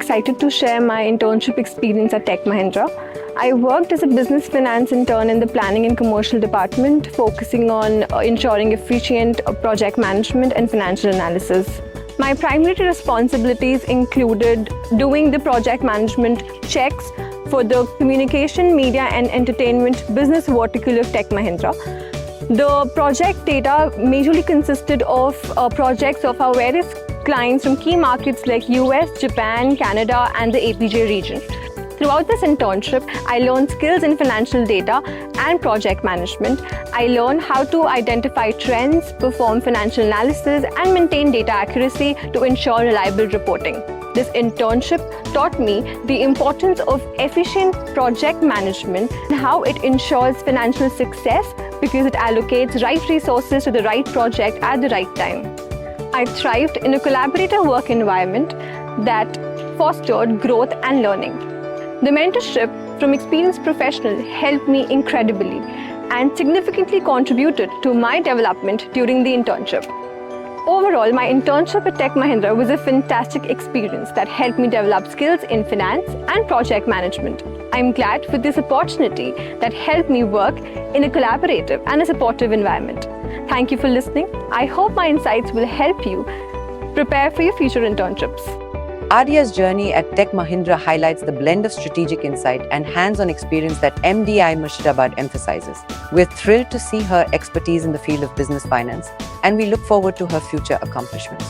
excited to share my internship experience at Tech Mahindra. I worked as a Business Finance Intern in the Planning and Commodities Department, focusing on ensuring efficient project management and financial analysis. My primary responsibilities included doing the project management checks for the communication, media and entertainment business vertical of Tech Mahindra. The project data majorly consisted of projects of our various clients from key markets like US, Japan, Canada and the APJ region. Throughout this internship, I learned skills in financial data and project management. I learned how to identify trends, perform financial analysis and maintain data accuracy to ensure reliable reporting. This internship taught me the importance of efficient project management and how it ensures financial success because it allocates right resources to the right project at the right time. I thrived in a collaborative work environment that fostered growth and learning. The mentorship from experienced professionals helped me incredibly and significantly contributed to my development during the internship. Overall, my internship at Tech Mahindra was a fantastic experience that helped me develop skills in finance and project management. I'm glad for this opportunity that helped me work in a collaborative and a supportive environment. Thank you for listening. I hope my insights will help you prepare for your future internships. Aadya's journey at Tech Mahindra highlights the blend of strategic insight and hands-on experience that MDI Murshidabad emphasizes. We're thrilled to see her expertise in the field of business finance, and we look forward to her future accomplishments.